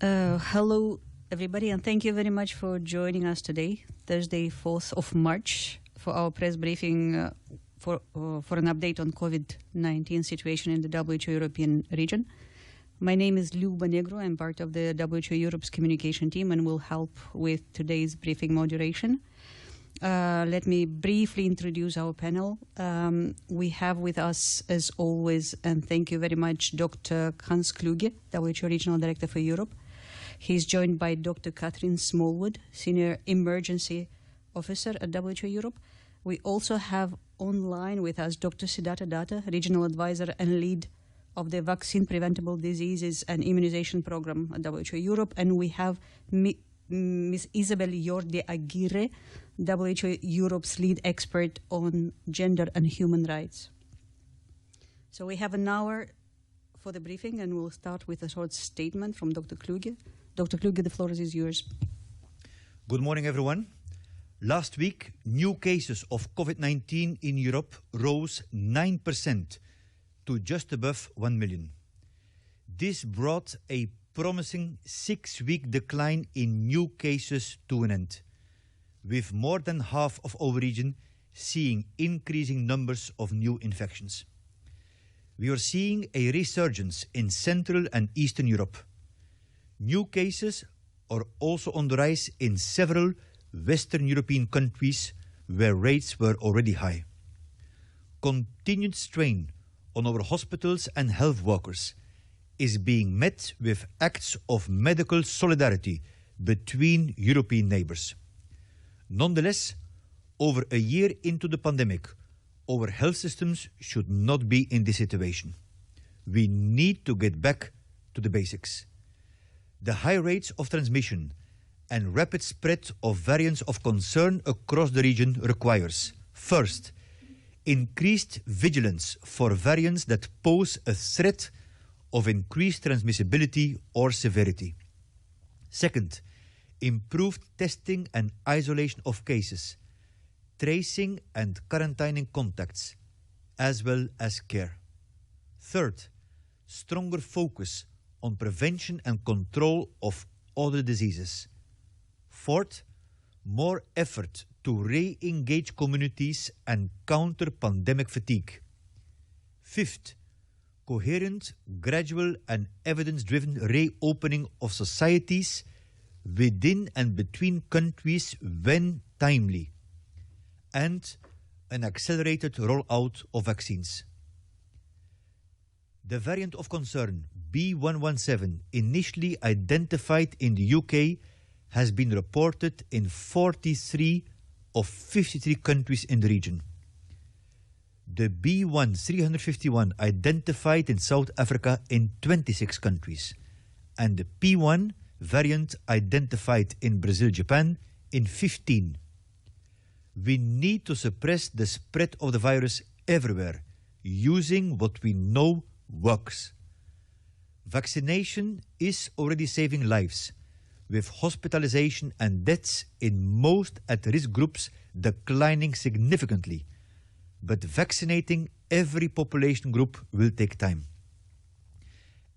Hello, everybody, and thank you very much for joining us today, Thursday, 4th of March, for our press briefing for an update on COVID-19 situation in the WHO European region. My name is Luba Negro. I'm part of the WHO Europe's communication team and will help with today's briefing moderation. Let me briefly introduce our panel. We have with us, as always, and thank you very much, Dr. Hans Kluge, WHO Regional Director for Europe. He's joined by Dr. Catherine Smallwood, Senior Emergency Officer at WHO Europe. We also have online with us Dr. Siddhartha Datta, Regional Advisor and Lead of the Vaccine Preventable Diseases and Immunization Program at WHO Europe. And we have Ms. Isabel Jordi Aguirre, WHO Europe's lead expert on gender and human rights. So we have an hour for the briefing, and we'll start with a short statement from Dr. Kluge. Dr. Kluge, the floor is yours. Good morning, everyone. Last week, new cases of COVID-19 in Europe rose 9% to just above 1 million. This brought a promising 6-week decline in new cases to an end, with more than half of our region seeing increasing numbers of new infections. We are seeing a resurgence in Central and Eastern Europe. New cases are also on the rise in several Western European countries where rates were already high. Continued strain on our hospitals and health workers is being met with acts of medical solidarity between European neighbours. Nonetheless, over a year into the pandemic, our health systems should not be in this situation. We need to get back to the basics. The high rates of transmission and rapid spread of variants of concern across the region requires, first, increased vigilance for variants that pose a threat of increased transmissibility or severity. Second, improved testing and isolation of cases, tracing and quarantining contacts, as well as care. Third, stronger focus on prevention and control of other diseases. Fourth, more effort to re-engage communities and counter pandemic fatigue. Fifth, coherent, gradual and evidence-driven reopening of societies within and between countries when timely, and an accelerated rollout of vaccines. The variant of concern, B.1.1.7, initially identified in the UK, has been reported in 43 of 53 countries in the region. The B.1.351 identified in South Africa in 26 countries, and the P.1 variant identified in Brazil, Japan in 15. We need to suppress the spread of the virus everywhere, using what we know works. Vaccination is already saving lives, with hospitalization and deaths in most at-risk groups declining significantly. But vaccinating every population group will take time.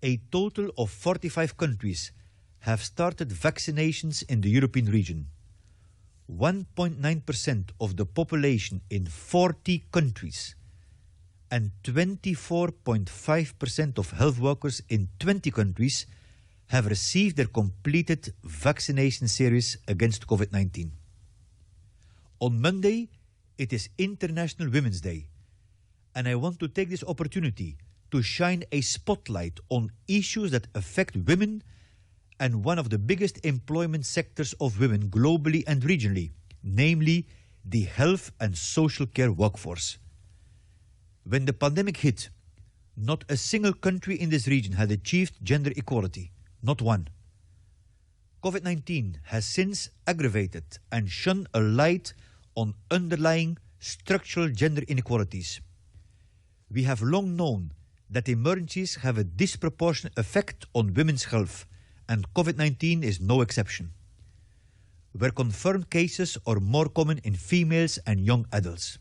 A total of 45 countries have started vaccinations in the European region. 1.9% of the population in 40 countries and 24.5% of health workers in 20 countries have received their completed vaccination series against COVID-19. On Monday, it is International Women's Day, and I want to take this opportunity to shine a spotlight on issues that affect women and one of the biggest employment sectors of women globally and regionally, namely the health and social care workforce. When the pandemic hit, not a single country in this region had achieved gender equality, not one. COVID-19 has since aggravated and shone a light on underlying structural gender inequalities. We have long known that emergencies have a disproportionate effect on women's health, and COVID-19 is no exception, where confirmed cases are more common in females and young adults.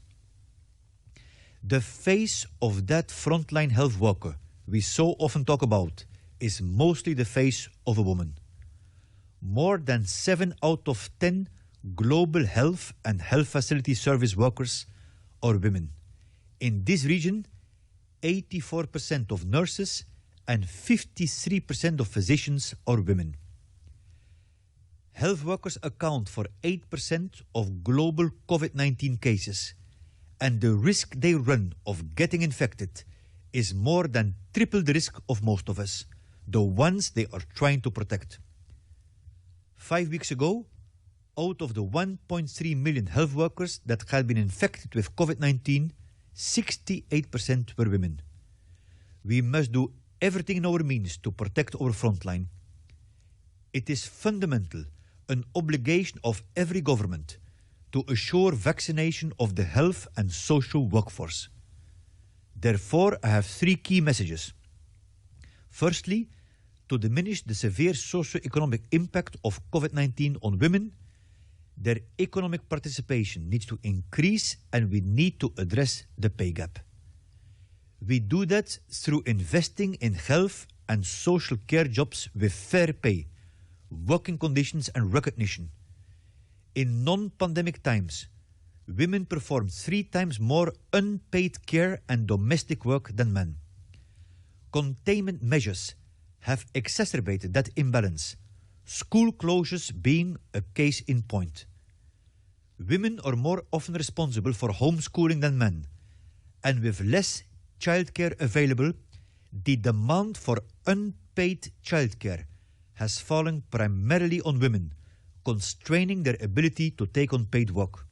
The face of that frontline health worker we so often talk about is mostly the face of a woman. more than 7 out of 10 global health and health facility service workers are women. In this region, 84% of nurses and 53% of physicians are women. Health workers account for 8% of global COVID-19 cases, and the risk they run of getting infected is more than triple the risk of most of us, the ones they are trying to protect. 5 weeks ago, out of the 1.3 million health workers that had been infected with COVID-19, 68% were women. We must do everything in our means to protect our frontline. It is fundamental, an obligation of every government, to assure vaccination of the health and social workforce. Therefore, I have 3 key messages. Firstly, to diminish the severe socio-economic impact of COVID-19 on women, their economic participation needs to increase and we need to address the pay gap. We do that through investing in health and social care jobs with fair pay, working conditions and recognition. In non-pandemic times, women perform 3 times more unpaid care and domestic work than men. Containment measures have exacerbated that imbalance, school closures being a case in point. Women are more often responsible for homeschooling than men, and with less childcare available, the demand for unpaid childcare has fallen primarily on women, constraining their ability to take on paid work.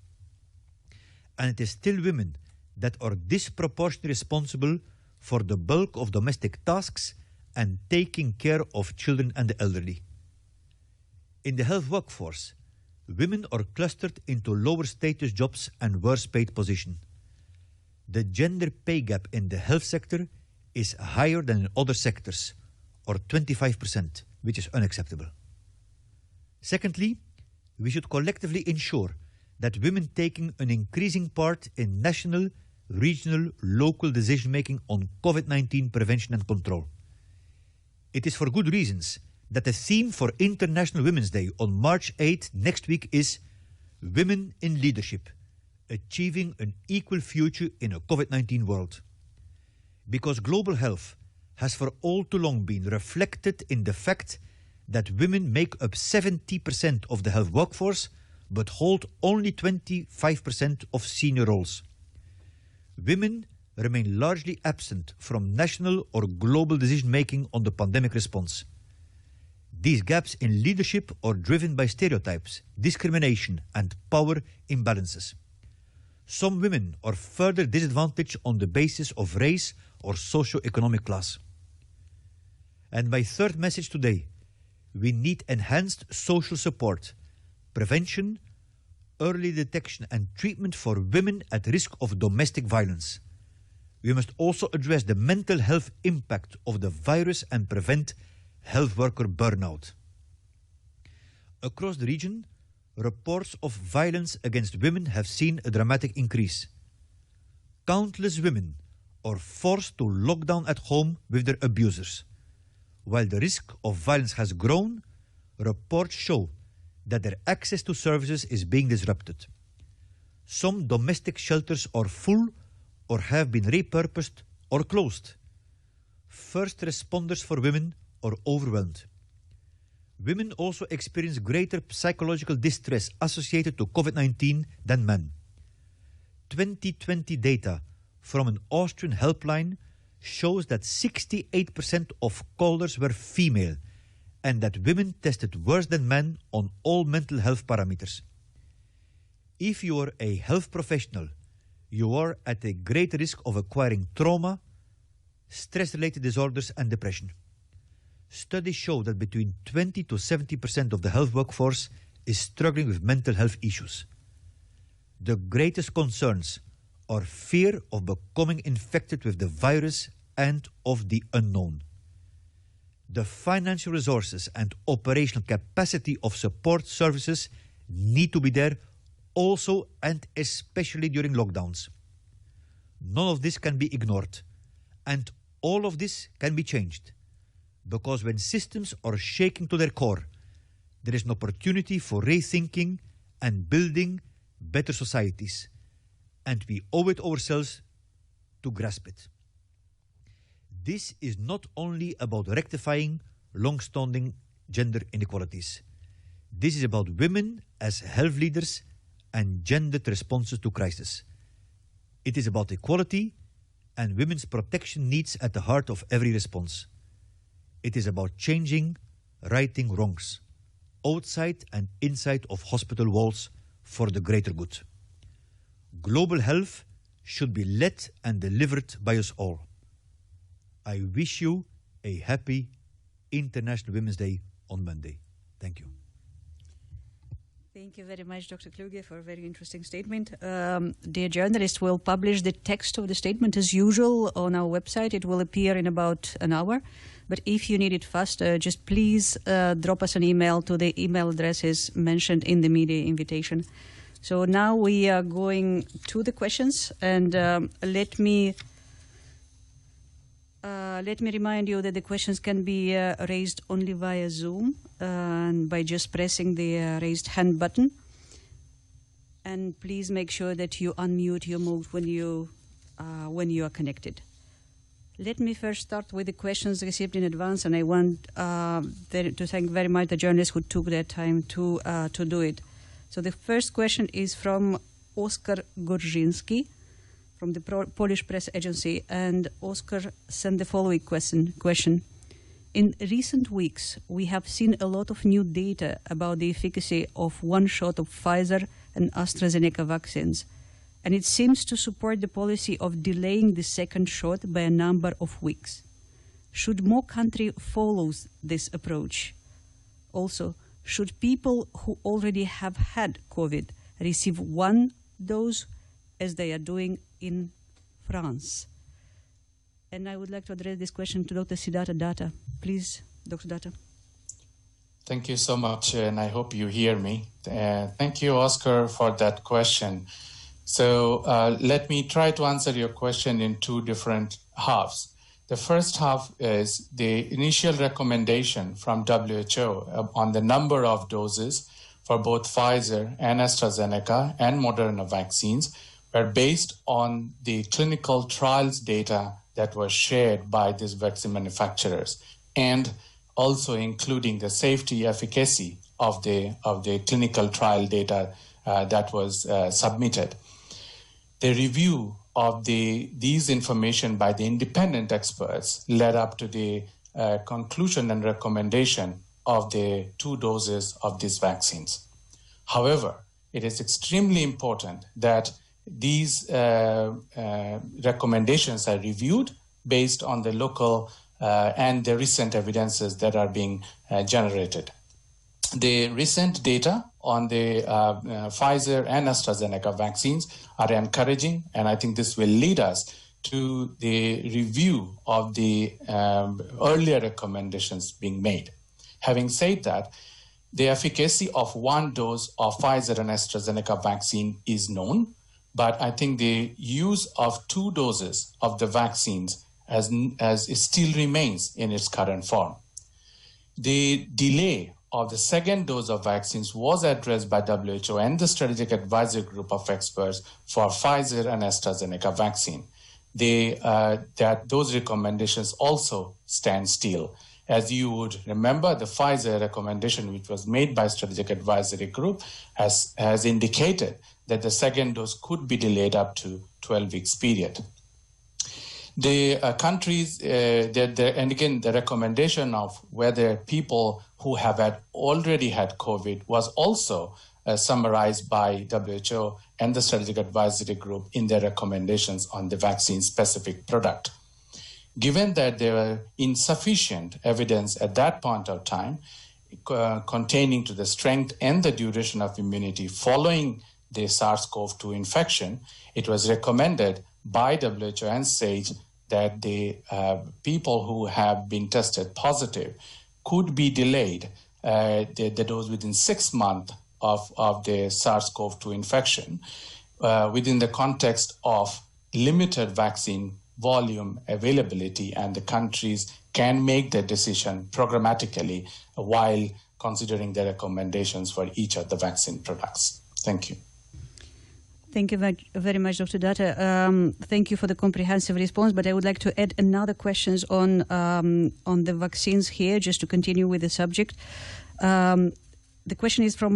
And it is still women that are disproportionately responsible for the bulk of domestic tasks and taking care of children and the elderly. In the health workforce, women are clustered into lower status jobs and worse paid positions. The gender pay gap in the health sector is higher than in other sectors, or 25%, which is unacceptable. Secondly, we should collectively ensure that women taking an increasing part in national, regional, local decision-making on COVID-19 prevention and control. It is for good reasons that the theme for International Women's Day on March 8 next week is Women in Leadership, Achieving an Equal Future in a COVID-19 World. Because global health has for all too long been reflected in the fact that women make up 70% of the health workforce but hold only 25% of senior roles. Women remain largely absent from national or global decision-making on the pandemic response. These gaps in leadership are driven by stereotypes, discrimination, and power imbalances. Some women are further disadvantaged on the basis of race or socio-economic class. And my third message today, we need enhanced social support, prevention, early detection and treatment for women at risk of domestic violence. We must also address the mental health impact of the virus and prevent health worker burnout. Across the region, reports of violence against women have seen a dramatic increase. Countless women are forced to lock down at home with their abusers. While the risk of violence has grown, reports show that their access to services is being disrupted. Some domestic shelters are full or have been repurposed or closed. First responders for women are overwhelmed. Women also experience greater psychological distress associated to COVID-19 than men. 2020 data from an Austrian helpline shows that 68% of callers were female and that women tested worse than men on all mental health parameters. If you are a health professional, you are at a great risk of acquiring trauma, stress-related disorders, and depression. Studies show that between 20 to 70% of the health workforce is struggling with mental health issues. The greatest concerns are fear of becoming infected with the virus and of the unknown. The financial resources and operational capacity of support services need to be there also and especially during lockdowns. None of this can be ignored, and all of this can be changed. Because when systems are shaking to their core, There is an opportunity for rethinking and building better societies, and we owe it ourselves to grasp it. This is not only about rectifying long-standing gender inequalities. This is about women as health leaders and gendered responses to crisis. It is about equality and women's protection needs at the heart of every response. It is about changing, righting wrongs, outside and inside of hospital walls for the greater good. Global health should be led and delivered by us all. I wish you a happy International Women's Day on Monday. Thank you. Thank you very much, Dr. Kluge, for a very interesting statement. Dear journalists, we'll publish the text of the statement as usual on our website. It will appear in about an hour. But if you need it faster, just please drop us an email to the email addresses mentioned in the media invitation. So now we are going to the questions, and let me remind you that the questions can be raised only via Zoom and by just pressing the raised hand button. And please make sure that you unmute your mode when you are connected. Let me first start with the questions received in advance, and I want to thank very much the journalists who took their time to do it. So the first question is from Oskar Gorzinski from the Polish press agency, and Oskar sent the following question. In recent weeks, we have seen a lot of new data about the efficacy of one shot of Pfizer and AstraZeneca vaccines, and it seems to support the policy of delaying the second shot by a number of weeks. Should more countries follow this approach? Also, should people who already have had COVID receive one dose as they are doing in France? And I would like to address this question to Dr. Siddhartha Datta. Please, Dr. Datta. Thank you so much, and I hope you hear me. Thank you, Oscar, for that question. So let me try to answer your question in two different halves. The first half is the initial recommendation from WHO on the number of doses for both Pfizer and AstraZeneca and Moderna vaccines were based on the clinical trials data that was shared by these vaccine manufacturers, and also including the safety efficacy of the clinical trial data that was submitted. The review of these information by the independent experts led up to the conclusion and recommendation of the 2 doses of these vaccines. However, it is extremely important that these recommendations are reviewed based on the local and the recent evidences that are being generated. The recent data on the Pfizer and AstraZeneca vaccines are encouraging, and I think this will lead us to the review of the earlier recommendations being made. Having said that, the efficacy of one dose of Pfizer and AstraZeneca vaccine is known, but I think the use of 2 doses of the vaccines as it still remains in its current form. The delay of the second dose of vaccines was addressed by WHO and the Strategic Advisory Group of Experts for Pfizer and AstraZeneca vaccine. That those recommendations also stand still. As you would remember, the Pfizer recommendation, which was made by Strategic Advisory Group, has indicated that the second dose could be delayed up to 12 weeks period. The countries, and again, the recommendation of whether people who have already had COVID was also summarized by WHO and the Strategic Advisory Group in their recommendations on the vaccine-specific product. Given that there were insufficient evidence at that point of time containing to the strength and the duration of immunity following the SARS-CoV-2 infection, it was recommended by WHO and SAGE that the people who have been tested positive could be delayed the dose within 6 months of the SARS-CoV-2 infection within the context of limited vaccine volume availability, and the countries can make their decision programmatically while considering the recommendations for each of the vaccine products. Thank you. Thank you very much, Dr. Datta. Thank you for the comprehensive response, but I would like to add another questions on the vaccines here, just to continue with the subject. The question is from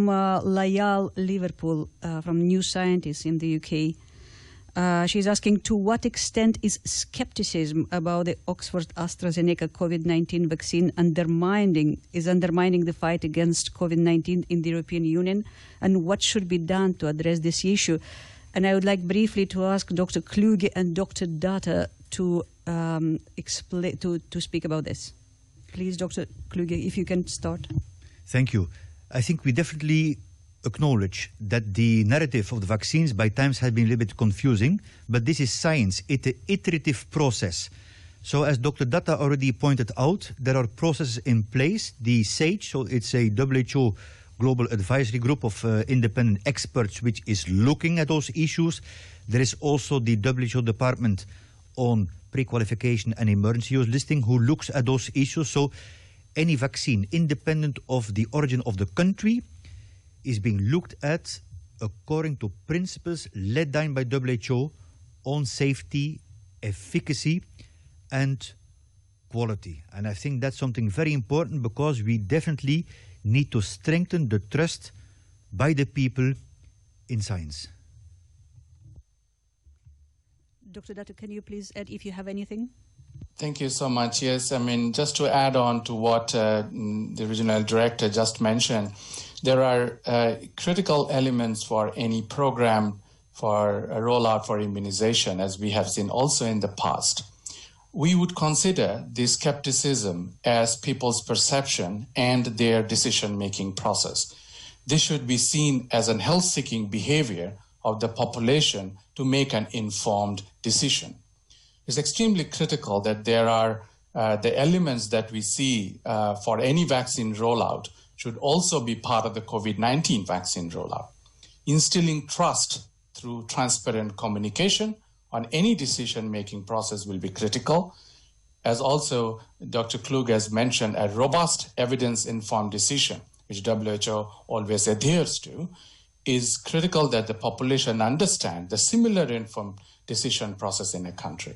Layal Liverpool, from New Scientist in the UK. She's asking, to what extent is skepticism about the Oxford AstraZeneca COVID-19 vaccine undermining the fight against COVID-19 in the European Union, and what should be done to address this issue? And I would like briefly to ask Dr. Kluge and Dr. Datta to explain, to speak about this. Please, Dr. Kluge, if you can start. Thank you. I think we definitely acknowledge that the narrative of the vaccines by times has been a little bit confusing, but this is science. It's an iterative process. So as Dr. Datta already pointed out, there are processes in place. The SAGE, so it's a WHO Global Advisory Group of independent experts which is looking at those issues. There is also the WHO Department on Pre-Qualification and Emergency Use Listing who looks at those issues. So any vaccine, independent of the origin of the country, is being looked at according to principles laid down by WHO on safety, efficacy, and quality. And I think that's something very important, because we definitely need to strengthen the trust by the people in science. Dr. Datta, can you please add if you have anything? Thank you so much. Yes, I mean, just to add on to what the regional director just mentioned, there are critical elements for any program for a rollout for immunization, as we have seen also in the past. We would consider this skepticism as people's perception and their decision-making process. This should be seen as an health-seeking behavior of the population to make an informed decision. It's extremely critical that there are the elements that we see for any vaccine rollout should also be part of the COVID-19 vaccine rollout. Instilling trust through transparent communication on any decision-making process will be critical. As also Dr. Kluge has mentioned, a robust evidence-informed decision, which WHO always adheres to, is critical that the population understand the similar informed decision process in a country.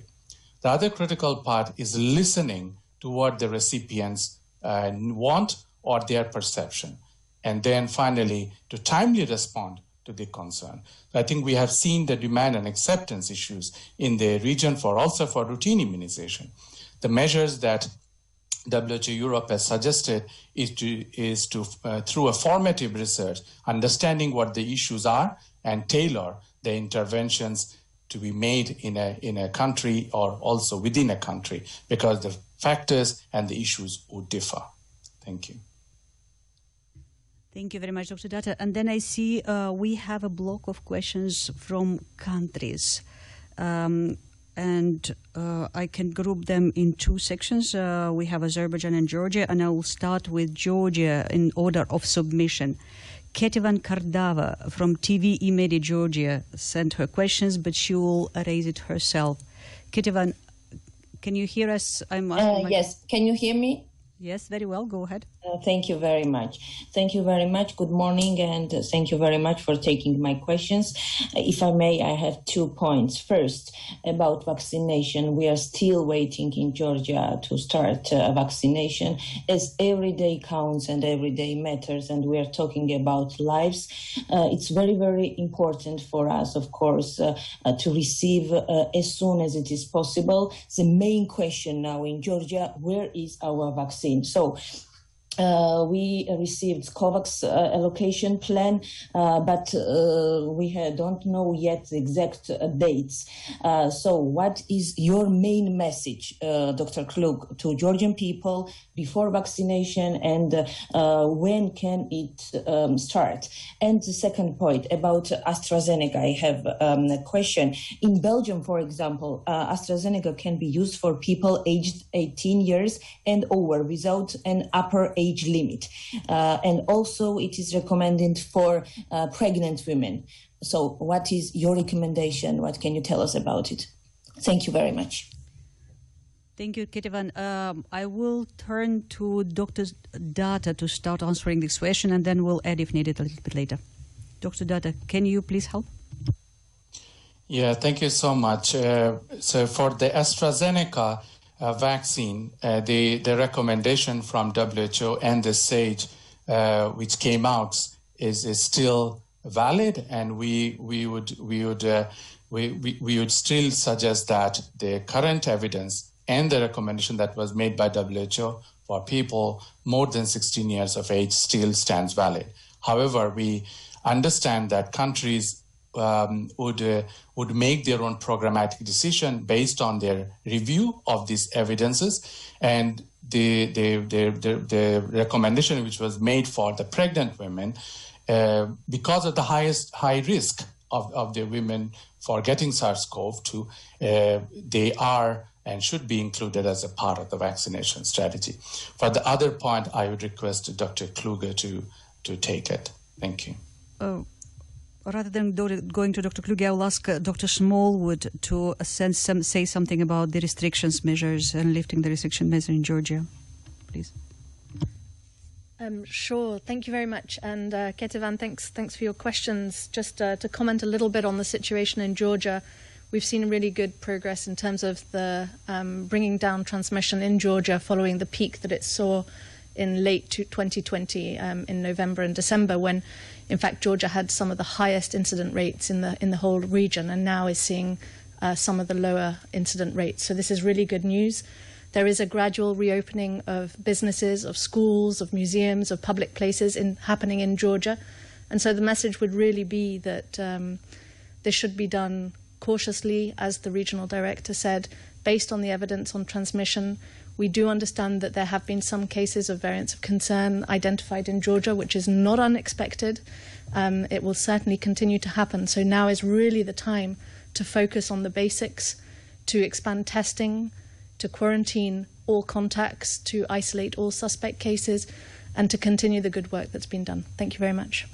The other critical part is listening to what the recipients want or their perception. And then finally, to timely respond to the concern. I think we have seen the demand and acceptance issues in the region also for routine immunization. The measures that WHO Europe has suggested is to through a formative research, understanding what the issues are and tailor the interventions to be made in a country or also within a country, because the factors and the issues would differ. Thank you. Thank you very much, Dr. Datta. And then I see we have a block of questions from countries. And I can group them in two sections. We have Azerbaijan and Georgia, and I will start with Georgia in order of submission. Ketivan Kardava from TV Imedi Georgia sent her questions, but she will raise it herself. Ketivan, can you hear us? Yes, can you hear me? Yes, very well. Go ahead. Thank you very much. Thank you very much. Good morning, and thank you very much for taking my questions. If I may, I have 2 points. First, about vaccination. We are still waiting in Georgia to start vaccination, as every day counts and every day matters, and we are talking about lives. It's very, very important for us, of course, to receive as soon as it is possible. The main question now in Georgia, where is our vaccine? So we received COVAX allocation plan, but we don't know yet the exact dates. So what is your main message, Dr. Kluge, to Georgian people before vaccination, and when can it start? And the second point about AstraZeneca, I have a question. In Belgium, for example, AstraZeneca can be used for people aged 18 years and over without an upper age limit. And also it is recommended for pregnant women. So what is your recommendation? What can you tell us about it? Thank you very much. Thank you, Ketevan. I will turn to Dr. Data to start answering this question, and then we'll add if needed a little bit later. Dr. Data, can you please help? Yeah, thank you so much. So for the AstraZeneca vaccine, the recommendation from WHO and the SAGE, which came out, is still valid, and we would still suggest that the current evidence and the recommendation that was made by WHO for people more than 16 years of age still stands valid. However, we understand that countries would make their own programmatic decision based on their review of these evidences, and the recommendation which was made for the pregnant women, because of the high risk of the women for getting SARS-CoV-2, they are and should be included as a part of the vaccination strategy. For the other point, I would request Dr. Kluge to take it. Thank you. Rather than going to Dr. Kluge, I will ask Dr. Smallwood to say something about the restrictions measures and lifting the restriction measures in Georgia, please. Sure. Thank you very much. And Ketevan, thanks for your questions. Just to comment a little bit on the situation in Georgia, we've seen really good progress in terms of the bringing down transmission in Georgia following the peak that it saw in late 2020 in November and December, when in fact Georgia had some of the highest incident rates in the whole region, and now is seeing some of the lower incident rates. So this is really good news. There is a gradual reopening of businesses, of schools, of museums, of public places happening in Georgia. And so the message would really be that this should be done cautiously, as the regional director said, based on the evidence on transmission. We do understand that there have been some cases of variants of concern identified in Georgia, which is not unexpected. It will certainly continue to happen. So now is really the time to focus on the basics, to expand testing, to quarantine all contacts, to isolate all suspect cases, and to continue the good work that's been done. Thank you very much.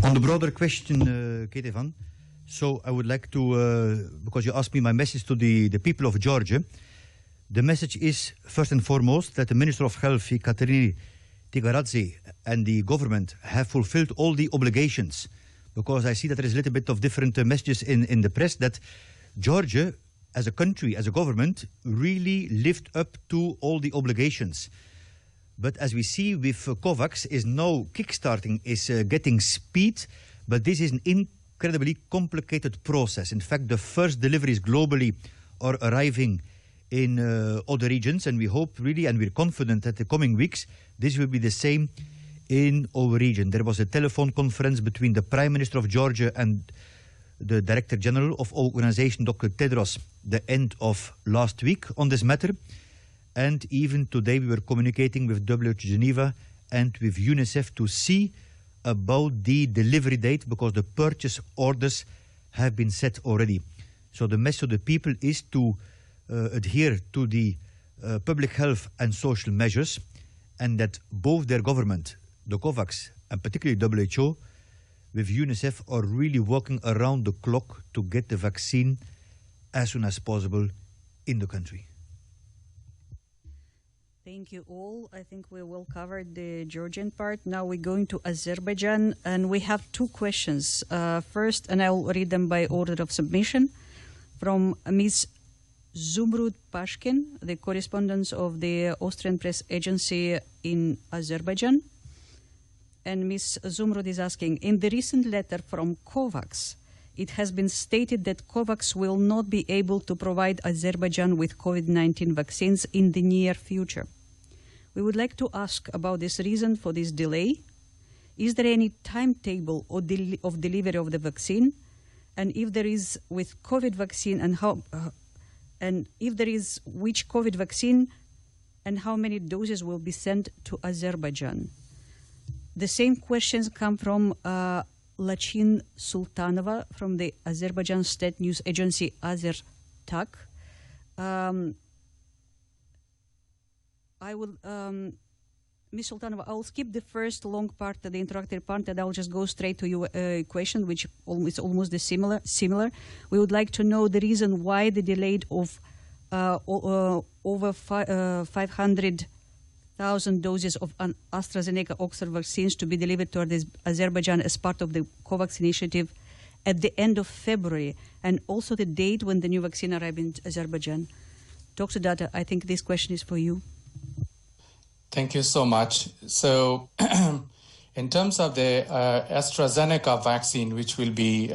On the broader question, Ketevan, so I would like to, because you asked me my message to the people of Georgia, the message is, first and foremost, that the Minister of Health, Katerini Tigaradze, and the government have fulfilled all the obligations, because I see that there is a little bit of different messages in the press that Georgia, as a country, as a government, really lived up to all the obligations. But as we see with COVAX, is now kickstarting, is getting speed, but this is an incredibly complicated process. In fact, the first deliveries globally are arriving in other regions, and we hope really, and we're confident that the coming weeks, this will be the same in our region. There was a telephone conference between the Prime Minister of Georgia and the Director General of our organization, Dr. Tedros, the end of last week on this matter. And even today we were communicating with WHO Geneva and with UNICEF to see about the delivery date, because the purchase orders have been set already. So the message to the people is to adhere to the public health and social measures, and that both their government, the COVAX, and particularly WHO, with UNICEF, are really working around the clock to get the vaccine as soon as possible in the country. Thank you all. I think we will cover the Georgian part. Now we're going to Azerbaijan, and we have two questions. First, and I'll read them by order of submission, from Ms. Zumrud Pashkin, the correspondent of the Austrian press agency in Azerbaijan. And Ms. Zumrud is asking, in the recent letter from COVAX, it has been stated that COVAX will not be able to provide Azerbaijan with COVID-19 vaccines in the near future. We would like to ask about this reason for this delay. Is there any timetable of delivery of the vaccine? And if there is, with COVID vaccine, and how, and if there is, which COVID vaccine and how many doses will be sent to Azerbaijan? The same questions come from Lachin Sultanova from the Azerbaijan state news agency Azertak. I will, Ms. Sultanova, I'll skip the first long part, the introductory part, and I'll just go straight to your question, which is almost similar. We would like to know the reason why the delay of over 500,000 doses of an AstraZeneca Oxford vaccines to be delivered to Azerbaijan as part of the COVAX initiative at the end of February, and also the date when the new vaccine arrived in Azerbaijan. Dr. Datta, I think this question is for you. Thank you so much. So in terms of the AstraZeneca vaccine, which will be,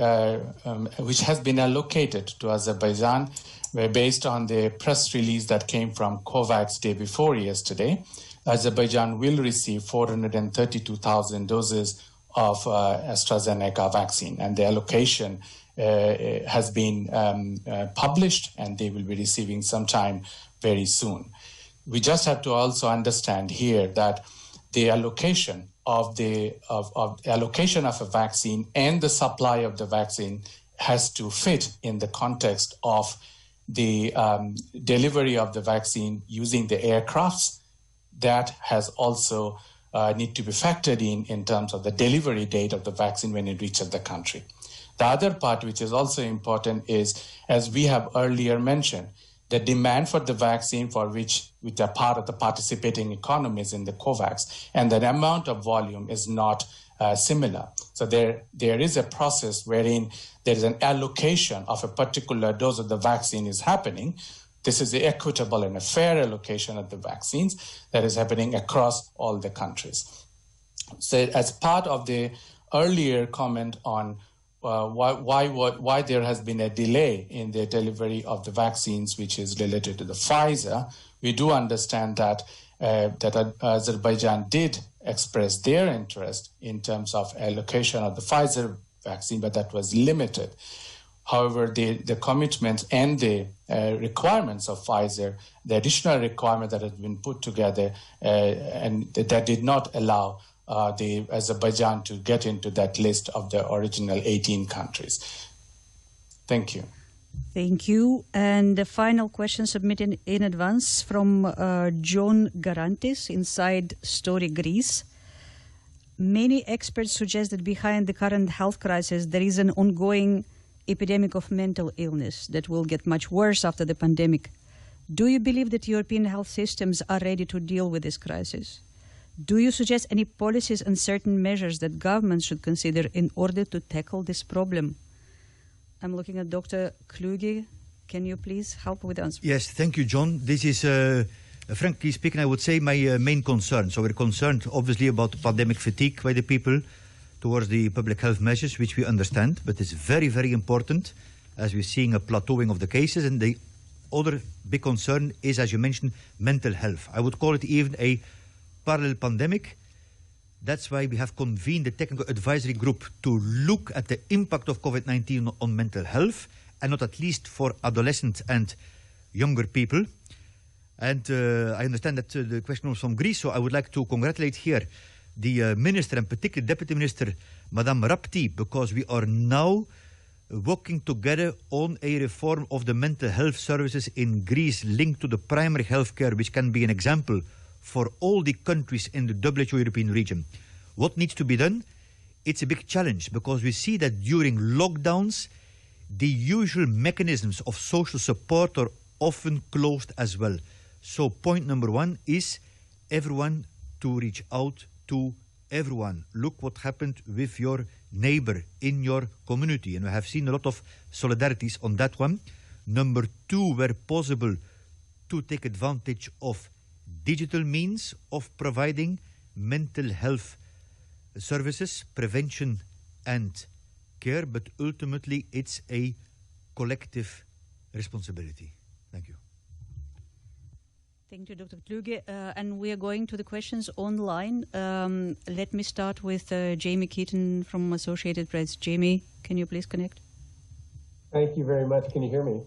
which has been allocated to Azerbaijan, based on the press release that came from COVAX day before yesterday, Azerbaijan will receive 432,000 doses of AstraZeneca vaccine, and the allocation has been published, and they will be receiving sometime very soon. We just have to also understand here that the allocation of allocation of a vaccine and the supply of the vaccine has to fit in the context of the delivery of the vaccine using the aircrafts. That has also need to be factored in terms of the delivery date of the vaccine when it reaches the country. The other part, which is also important, is, as we have earlier mentioned, the demand for the vaccine, for which are part of the participating economies in the COVAX, and the amount of volume is not similar. So there is a process wherein there is an allocation of a particular dose of the vaccine is happening. This is the equitable and a fair allocation of the vaccines that is happening across all the countries. So as part of the earlier comment on why there has been a delay in the delivery of the vaccines, which is related to the Pfizer, we do understand that Azerbaijan did express their interest in terms of allocation of the Pfizer vaccine, but that was limited. However, the commitments and the requirements of Pfizer, the additional requirement that has been put together, and that did not allow the Azerbaijan to get into that list of the original 18 countries. Thank you. Thank you. And the final question submitted in advance from John Garantis inside Story Greece. Many experts suggest that behind the current health crisis, there is an ongoing epidemic of mental illness that will get much worse after the pandemic. Do you believe that European health systems are ready to deal with this crisis? Do you suggest any policies and certain measures that governments should consider in order to tackle this problem? I'm looking at Dr. Kluge. Can you please help with the answer? Yes, thank you, John. This is, frankly speaking, I would say my main concern. So we're concerned, obviously, about the pandemic fatigue by the people towards the public health measures, which we understand, but it's very, very important as we're seeing a plateauing of the cases. And the other big concern is, as you mentioned, mental health. I would call it even a parallel pandemic. That's why we have convened the technical advisory group to look at the impact of COVID-19 on mental health, and not at least for adolescents and younger people. And I understand that the question was from Greece, so I would like to congratulate here the minister, and particularly Deputy Minister, Madame Rapti, because we are now working together on a reform of the mental health services in Greece linked to the primary health care, which can be an example for all the countries in the WHO European region. What needs to be done? It's a big challenge, because we see that during lockdowns, the usual mechanisms of social support are often closed as well. So point number one is everyone to reach out to everyone. Look what happened with your neighbor in your community. And we have seen a lot of solidarities on that one. Number two, where possible, to take advantage of digital means of providing mental health services, prevention and care, but ultimately it's a collective responsibility. Thank you. Thank you, Dr. Kluge. And we are going to the questions online. Let me start with Jamie Keaton from Associated Press. Jamie, can you please connect? Thank you very much. Can you hear me?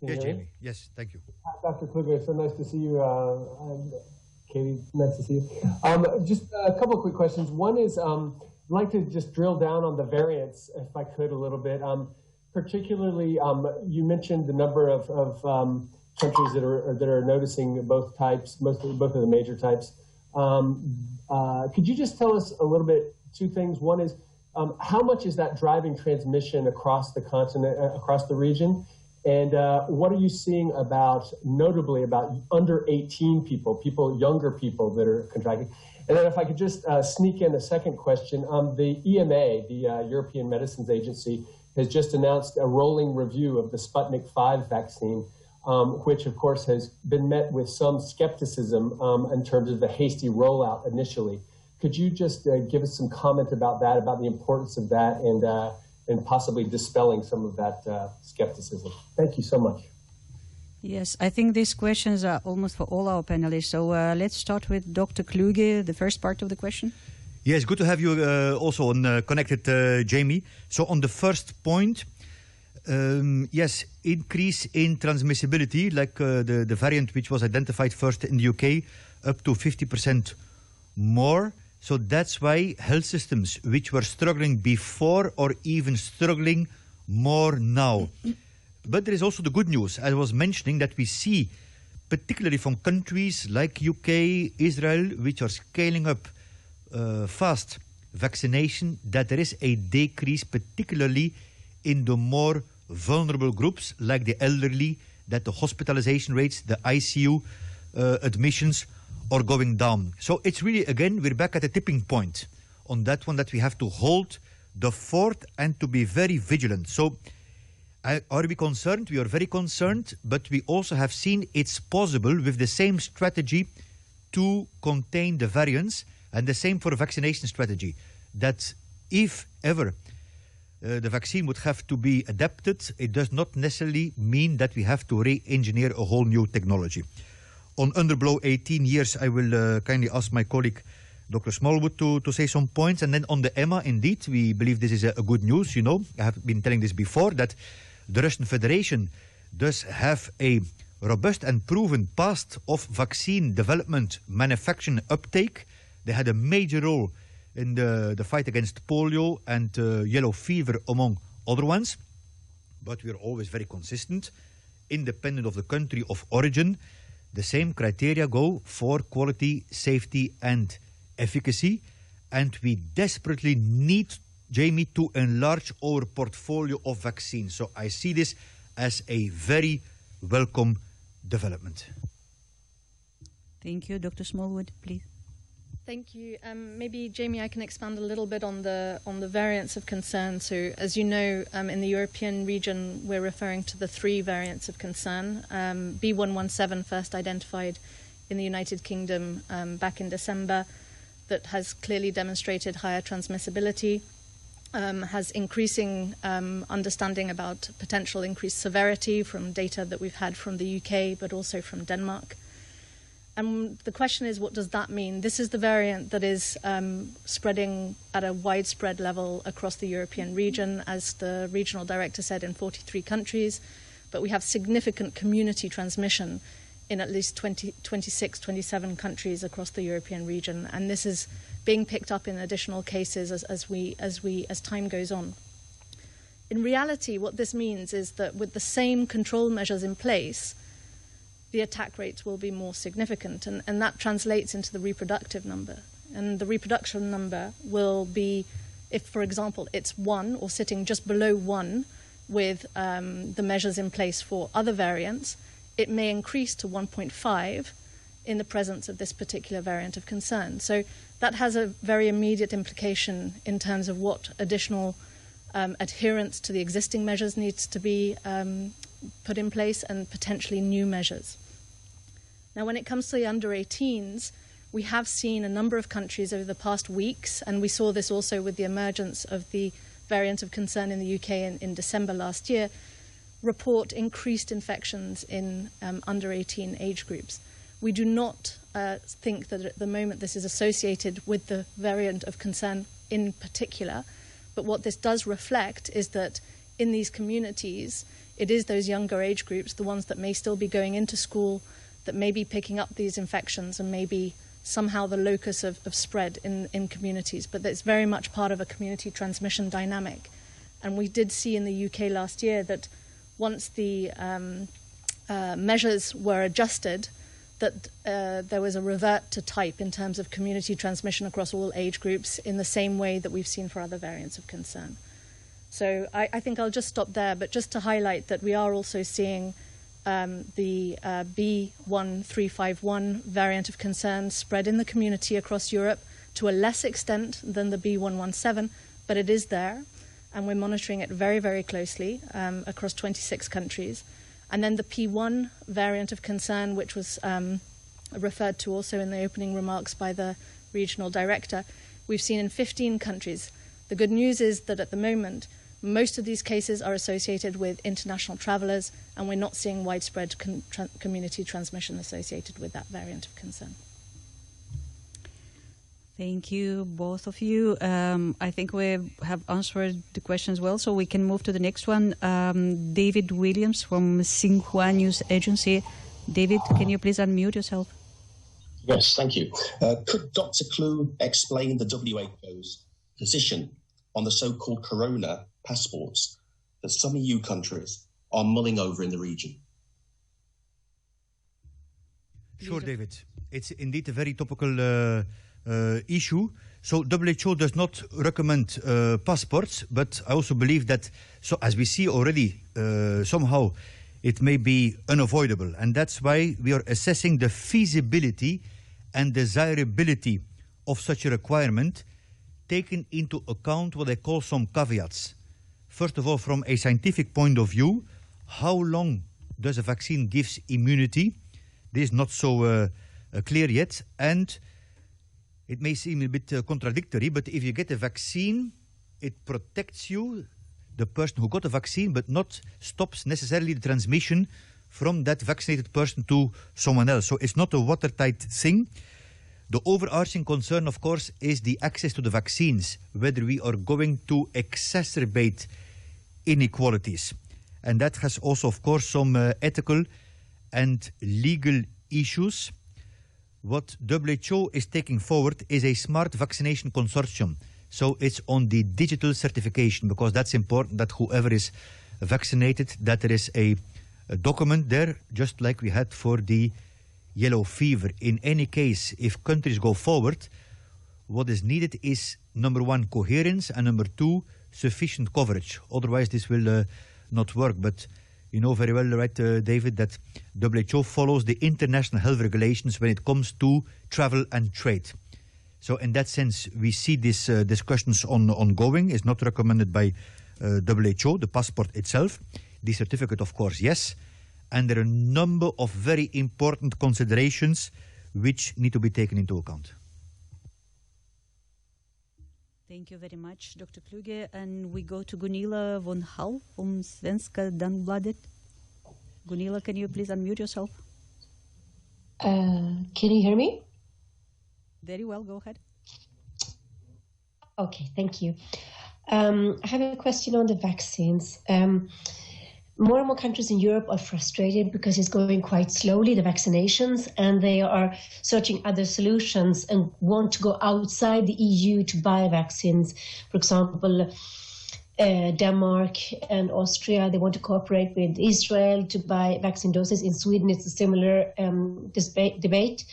Yes, Jamie. Yes, thank you. Dr. Kluge, so nice to see you. Katie, nice to see you. Just a couple of quick questions. One is, I'd like to just drill down on the variants, if I could, a little bit. Particularly, you mentioned the number of countries that are noticing both types, both of the major types. Could you just tell us a little bit, two things? One is, how much is that driving transmission across the continent, across the region? And what are you seeing notably about under 18 people, younger people that are contracting? And then if I could just sneak in a second question, the EMA, the European Medicines Agency, has just announced a rolling review of the Sputnik V vaccine, which of course has been met with some skepticism in terms of the hasty rollout initially. Could you just give us some comment about that, about the importance of that, and possibly dispelling some of that skepticism? Thank you so much. Yes, I think these questions are almost for all our panelists. So let's start with Dr. Kluge, the first part of the question. Yes, good to have you also connected, Jamie. So on the first point, yes, increase in transmissibility, like the variant which was identified first in the UK, up to 50% more. So that's why health systems which were struggling before are even struggling more now. But there is also the good news. I was mentioning that we see, particularly from countries like UK, Israel, which are scaling up fast vaccination, that there is a decrease, particularly in the more vulnerable groups, like the elderly, that the hospitalization rates, the ICU admissions are going down. So it's really, again, we're back at a tipping point on that one, that we have to hold the fort and to be very vigilant. So are we concerned? We are very concerned, but we also have seen it's possible with the same strategy to contain the variants, and the same for vaccination strategy, that if ever the vaccine would have to be adapted, it does not necessarily mean that we have to re-engineer a whole new technology. On underbelow 18 years, I will kindly ask my colleague, Dr. Smallwood, to say some points. And then on the EMA, indeed, we believe this is a good news. You know, I have been telling this before, that the Russian Federation does have a robust and proven past of vaccine development, manufacturing, uptake. They had a major role in the fight against polio and yellow fever, among other ones. But we are always very consistent, independent of the country of origin. The same criteria go for quality, safety, and efficacy. And we desperately need, Jamie, to enlarge our portfolio of vaccines. So I see this as a very welcome development. Thank you. Dr. Smallwood, please. Thank you. Maybe, Jamie, I can expand a little bit on the variants of concern. So, as you know, in the European region, we're referring to the 3 variants of concern. B117, first identified in the United Kingdom back in December, that has clearly demonstrated higher transmissibility, has increasing understanding about potential increased severity from data that we've had from the UK, but also from Denmark. And the question is, what does that mean? This is the variant that is spreading at a widespread level across the European region, as the regional director said, in 43 countries. But we have significant community transmission in at least 26, 27 countries across the European region. And this is being picked up in additional cases as time goes on. In reality, what this means is that with the same control measures in place, the attack rates will be more significant, and that translates into the reproductive number. And the reproduction number will be, if, for example, it's 1 or sitting just below 1 with the measures in place for other variants, it may increase to 1.5 in the presence of this particular variant of concern. So that has a very immediate implication in terms of what additional adherence to the existing measures needs to be put in place, and potentially new measures. Now, when it comes to the under 18s, we have seen a number of countries over the past weeks, and we saw this also with the emergence of the variant of concern in the UK in December last year, report increased infections in under 18 age groups. We do not think that at the moment this is associated with the variant of concern in particular, but what this does reflect is that in these communities, it is those younger age groups, the ones that may still be going into school, that may be picking up these infections and may be somehow the locus of spread in communities. But it's very much part of a community transmission dynamic. And we did see in the UK last year that once the measures were adjusted, that there was a revert to type in terms of community transmission across all age groups in the same way that we've seen for other variants of concern. So I think I'll just stop there, but just to highlight that we are also seeing the B1351 variant of concern spread in the community across Europe to a less extent than the B117, but it is there, and we're monitoring it very, very closely across 26 countries. And then the P1 variant of concern, which was referred to also in the opening remarks by the regional director, we've seen in 15 countries. The good news is that at the moment, most of these cases are associated with international travellers, and we're not seeing widespread community transmission associated with that variant of concern. Thank you, both of you. I think we have answered the questions well, so we can move to the next one. David Williams from Xinhua News Agency. David, can you please unmute yourself? Yes, thank you. Could Dr. Kluge explain the WHO's position on the so-called corona passports that some EU countries are mulling over in the region? Sure, David. It's indeed a very topical issue. So WHO does not recommend passports, but I also believe that, so as we see already, somehow it may be unavoidable. And that's why we are assessing the feasibility and desirability of such a requirement, taking into account what I call some caveats. First of all, from a scientific point of view, how long does a vaccine give immunity? This is not so clear yet, and it may seem a bit contradictory, but if you get a vaccine, it protects you, the person who got the vaccine, but not stops necessarily the transmission from that vaccinated person to someone else. So it's not a watertight thing. The overarching concern, of course, is the access to the vaccines, whether we are going to exacerbate inequalities. And that has also, of course, some ethical and legal issues. What WHO is taking forward is a smart vaccination consortium. So it's on the digital certification, because that's important that whoever is vaccinated, that there is a document there, just like we had for the yellow fever. In any case, if countries go forward, what is needed is, number one, coherence, and number two, sufficient coverage. Otherwise, this will not work. But you know very well, right, David, that WHO follows the international health regulations when it comes to travel and trade. So in that sense, we see these discussions ongoing. It's not recommended by WHO, the passport itself. The certificate, of course, yes. And there are a number of very important considerations which need to be taken into account. Thank you very much, Dr. Kluge. And we go to Gunilla von Hall from Svenska Dagbladet. Gunilla, can you please unmute yourself? Can you hear me? Very well, go ahead. Okay, thank you. I have a question on the vaccines. More and more countries in Europe are frustrated because it's going quite slowly, the vaccinations, and they are searching other solutions and want to go outside the EU to buy vaccines. For example, Denmark and Austria, they want to cooperate with Israel to buy vaccine doses. In Sweden, it's a similar debate.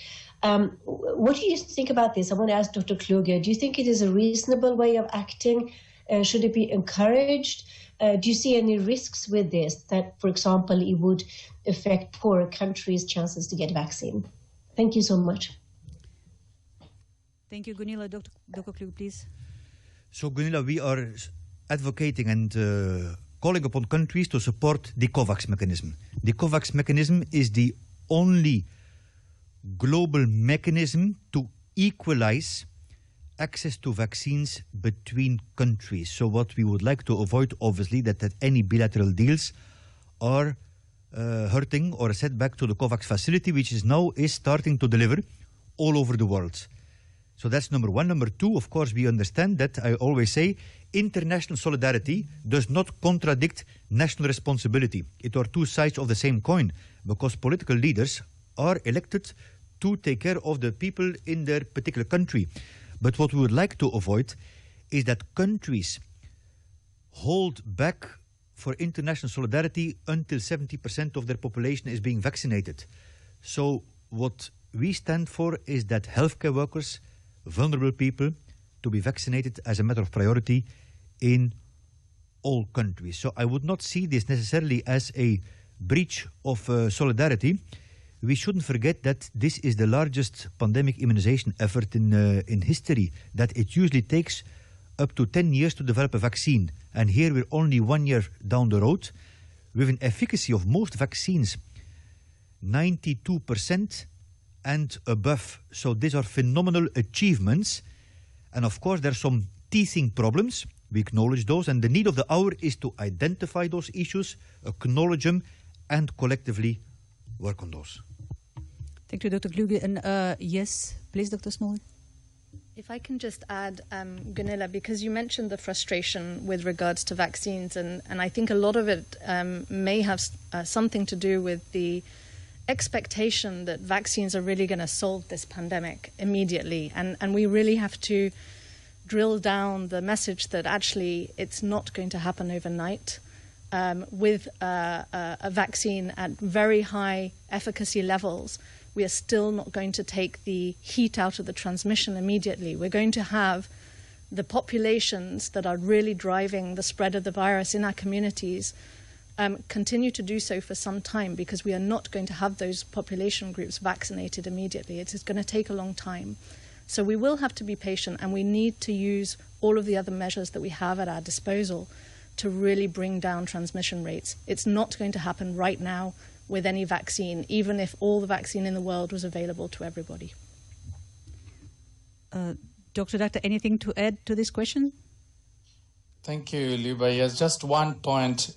What do you think about this? I want to ask Dr. Kluge, do you think it is a reasonable way of acting? Should it be encouraged? Do you see any risks with this, that, for example, it would affect poorer countries' chances to get a vaccine? Thank you so much. Thank you, Gunilla. Dr. Kluge, please. So, Gunilla, we are advocating and calling upon countries to support the COVAX mechanism. The COVAX mechanism is the only global mechanism to equalize access to vaccines between countries. So what we would like to avoid, obviously, that any bilateral deals are hurting or a setback to the COVAX facility, which is starting to deliver all over the world. So that's number one. Number two, of course, we understand that, I always say, international solidarity does not contradict national responsibility. It are two sides of the same coin, because political leaders are elected to take care of the people in their particular country. But what we would like to avoid is that countries hold back for international solidarity until 70% of their population is being vaccinated. So what we stand for is that healthcare workers, vulnerable people, to be vaccinated as a matter of priority in all countries. So I would not see this necessarily as a breach of solidarity. We shouldn't forget that this is the largest pandemic immunization effort in history, that it usually takes up to 10 years to develop a vaccine. And here we're only 1 year down the road, with an efficacy of most vaccines 92% and above. So these are phenomenal achievements. And of course, there are some teething problems. We acknowledge those. And the need of the hour is to identify those issues, acknowledge them, and collectively work on those. Thank you, Dr. Kluge. And yes, please, Dr. Small. If I can just add, Gunilla, because you mentioned the frustration with regards to vaccines, and I think a lot of it may have something to do with the expectation that vaccines are really going to solve this pandemic immediately. And we really have to drill down the message that actually it's not going to happen overnight. With a vaccine at very high efficacy levels, we are still not going to take the heat out of the transmission immediately. We're going to have the populations that are really driving the spread of the virus in our communities continue to do so for some time, because we are not going to have those population groups vaccinated immediately. It is going to take a long time. So we will have to be patient, and we need to use all of the other measures that we have at our disposal to really bring down transmission rates. It's not going to happen right now with any vaccine, even if all the vaccine in the world was available to everybody. Dr. Doctor, anything to add to this question? Thank you, Luba. Yes, just one point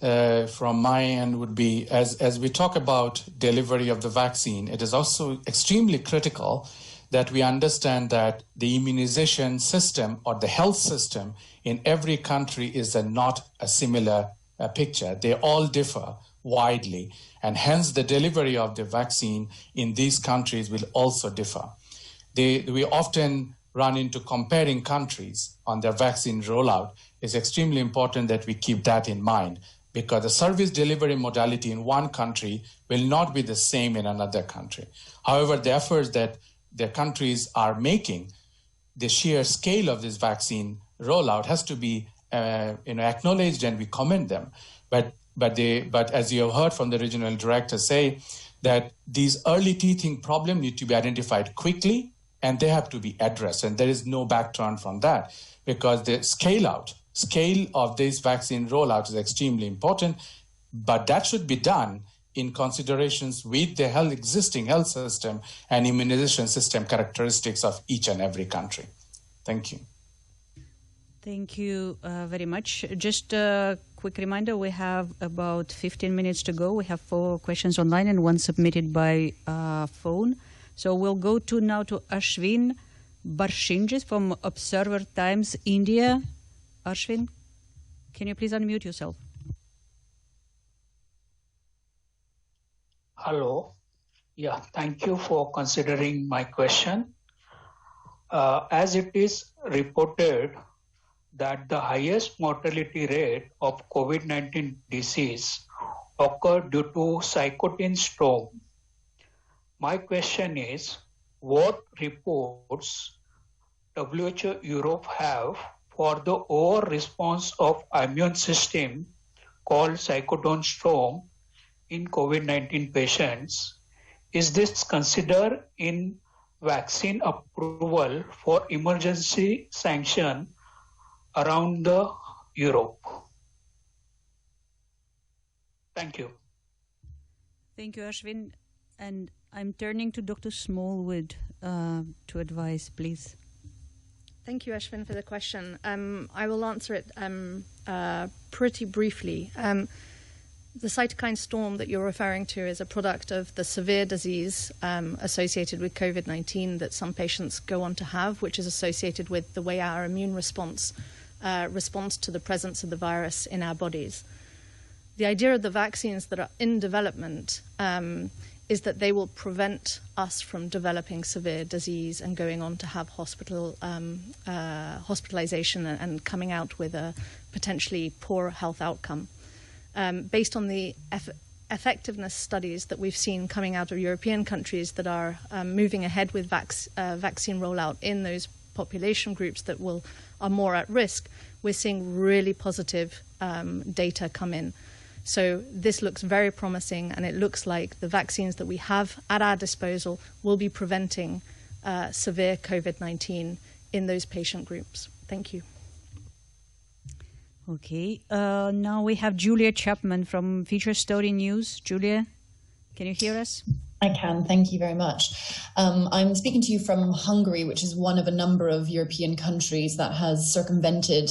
from my end would be, as we talk about delivery of the vaccine, it is also extremely critical that we understand that the immunization system or the health system in every country is not a similar picture. They all differ widely, and hence the delivery of the vaccine in these countries will also differ. We often run into comparing countries on their vaccine rollout. It's extremely important that we keep that in mind, because the service delivery modality in one country will not be the same in another country. However, the efforts that the countries are making, the sheer scale of this vaccine rollout has to be acknowledged, and we commend them. But as you have heard from the regional director say, that these early teething problems need to be identified quickly, and they have to be addressed. And there is no backturn from that, because the scale of this vaccine rollout is extremely important, but that should be done in considerations with the existing health system and immunization system characteristics of each and every country. Thank you. Thank you very much. Just a quick reminder, we have about 15 minutes to go. We have 4 questions online and 1 submitted by phone. So we'll go now to Ashwin Barshinjis from Observer Times, India. Ashwin, can you please unmute yourself? Hello. Yeah, thank you for considering my question. As it is reported that the highest mortality rate of COVID-19 disease occurred due to cytokine storm. My question is, what reports WHO Europe have for the over response of immune system called cytokine storm in COVID-19 patients? Is this considered in vaccine approval for emergency sanction around the Europe? Thank you. Thank you, Ashwin. And I'm turning to Dr. Smallwood to advise, please. Thank you, Ashwin, for the question. I will answer it pretty briefly. The cytokine storm that you're referring to is a product of the severe disease associated with COVID-19 that some patients go on to have, which is associated with the way our immune response responds to the presence of the virus in our bodies. The idea of the vaccines that are in development is that they will prevent us from developing severe disease and going on to have hospitalization and coming out with a potentially poor health outcome. Based on the effectiveness studies that we've seen coming out of European countries that are moving ahead with vaccine rollout in those population groups that are more at risk, we're seeing really positive data come in. So this looks very promising, and it looks like the vaccines that we have at our disposal will be preventing severe COVID-19 in those patient groups. Thank you. Okay, now we have Julia Chapman from Feature Story News. Julia, can you hear us? I can, thank you very much. I'm speaking to you from Hungary, which is one of a number of European countries that has circumvented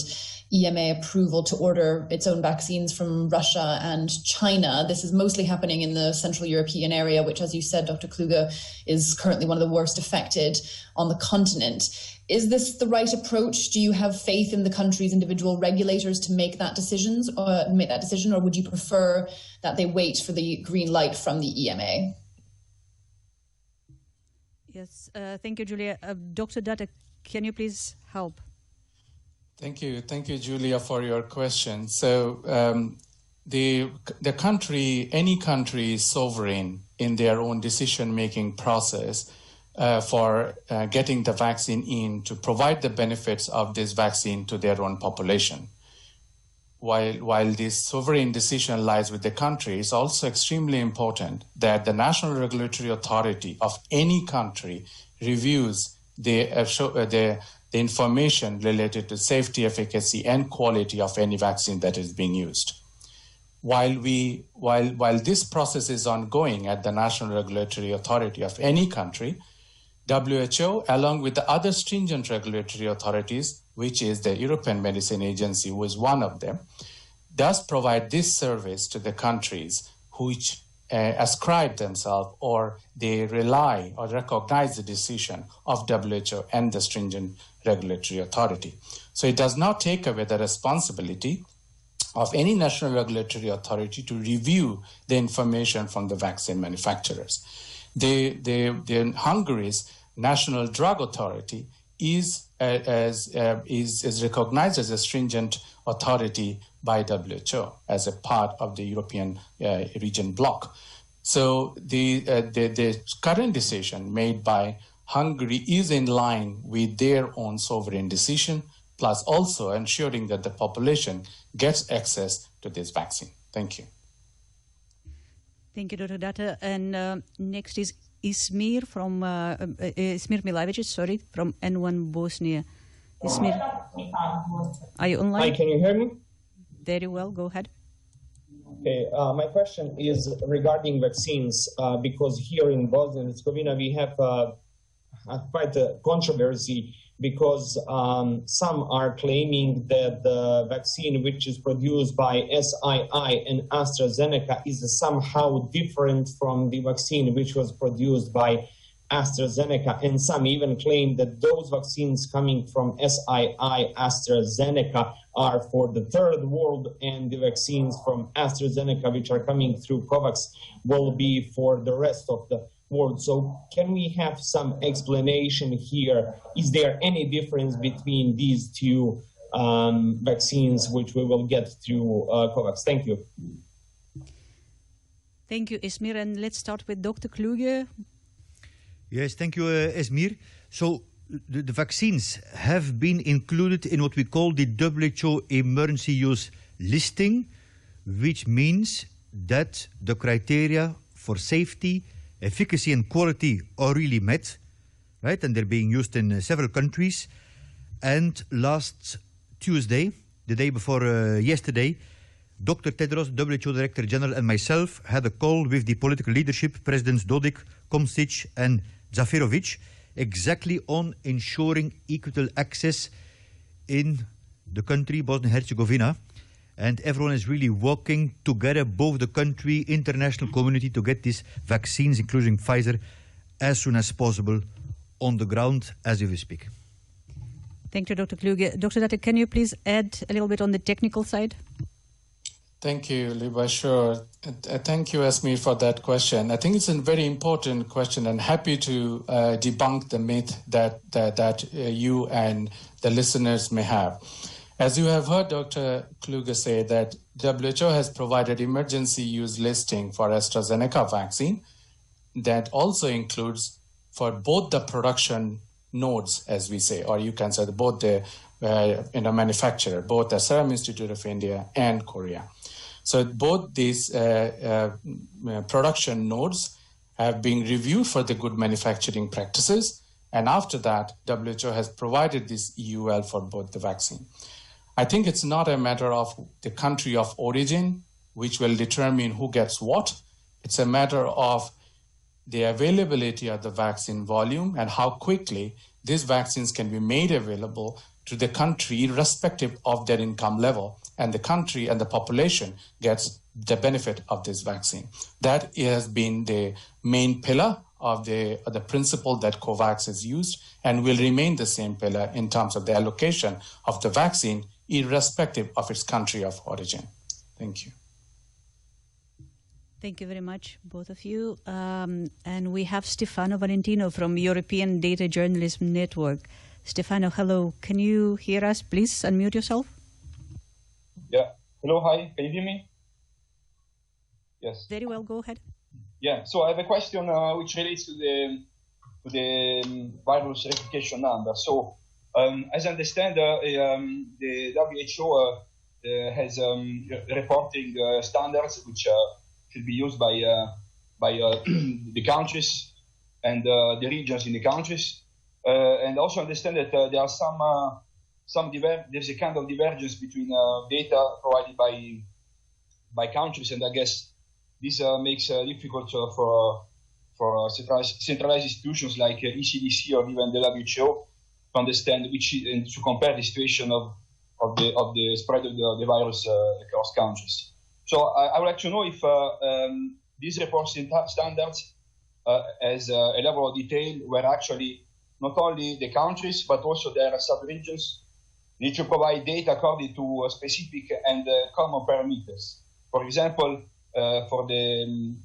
EMA approval to order its own vaccines from Russia and China. This is mostly happening in the Central European area, which, as you said, Dr. Kluge, is currently one of the worst affected on the continent. Is this the right approach? Do you have faith in the country's individual regulators to make that decision, or would you prefer that they wait for the green light from the EMA? Yes, thank you, Julia. Dr. Datta, can you please help? Thank you, Julia, for your question. So the country, any country is sovereign in their own decision-making process for getting the vaccine in to provide the benefits of this vaccine to their own population. While this sovereign decision lies with the country, it's also extremely important that the national regulatory authority of any country reviews the information related to safety, efficacy, and quality of any vaccine that is being used. While this process is ongoing at the national regulatory authority of any country, WHO, along with the other stringent regulatory authorities, which is the European Medicine Agency, who is one of them, does provide this service to the countries which ascribe themselves or they rely or recognize the decision of WHO and the stringent regulatory authority. So it does not take away the responsibility of any national regulatory authority to review the information from the vaccine manufacturers. The Hungary's National Drug Authority is recognized as a stringent authority by WHO as a part of the European region bloc. So the current decision made by Hungary is in line with their own sovereign decision, plus also ensuring that the population gets access to this vaccine. Thank you. Thank you, Dr. Datta. And next is Ismir from Ismir Milavic, from N1 Bosnia. Ismir, are you online? Hi, can you hear me? Very well, go ahead. Okay, my question is regarding vaccines, because here in Bosnia and Herzegovina we have quite a controversy because some are claiming that the vaccine which is produced by SII and AstraZeneca is somehow different from the vaccine which was produced by AstraZeneca, and some even claim that those vaccines coming from SII AstraZeneca are for the third world, and the vaccines from AstraZeneca which are coming through COVAX will be for the rest of the world. So can we have some explanation here? Is there any difference between these two vaccines which we will get through COVAX? Thank you. Thank you, Ismir. And let's start with Dr. Kluge. Yes, thank you, Esmir. So the vaccines have been included in what we call the WHO emergency use listing, which means that the criteria for safety, efficacy and quality are really met, right? And they're being used in several countries. And last Tuesday, the day before yesterday, Dr. Tedros, WHO Director General, and myself had a call with the political leadership, Presidents Dodik, Komšić, and Zafirovic, exactly on ensuring equitable access in the country, Bosnia-Herzegovina. And everyone is really working together, both the country, international community, to get these vaccines, including Pfizer, as soon as possible on the ground as we speak. Thank you, Dr. Kluge. Dr. Datta, can you please add a little bit on the technical side? Thank you, Liba. Sure. Thank you, Esmir, for that question. I think it's a very important question, and happy to debunk the myth that you and the listeners may have. As you have heard Dr. Kluge say that WHO has provided emergency use listing for AstraZeneca vaccine that also includes for both the production nodes, as we say, or you can say both the manufacturer, both the Serum Institute of India and Korea. So both these production nodes have been reviewed for the good manufacturing practices, and after that, WHO has provided this EUL for both the vaccine. I think it's not a matter of the country of origin, which will determine who gets what. It's a matter of the availability of the vaccine volume and how quickly these vaccines can be made available to the country, irrespective of their income level, and the country and the population gets the benefit of this vaccine. That has been the main pillar of the principle that COVAX has used, and will remain the same pillar in terms of the allocation of the vaccine, irrespective of its country of origin. Thank you. Thank you very much, both of you. And we have Stefano Valentino from European Data Journalism Network. Stefano, hello. Can you hear us? Please unmute yourself. Yeah. Hello, hi. Can you hear me? Yes. Very well. Go ahead. Yeah. So I have a question which relates to the virus replication number. So as I understand, the WHO has reporting standards which should be used by the countries and the regions in the countries, and also understand that there are there's a kind of divergence between data provided by countries, and I guess this makes it difficult for centralized institutions like ECDC or even the WHO to understand and to compare the situation of the spread of the virus across countries. So I would like to know if these reporting standards, as a level of detail, where actually not only the countries but also their sub-regions need to provide data according to specific and common parameters. For example, for the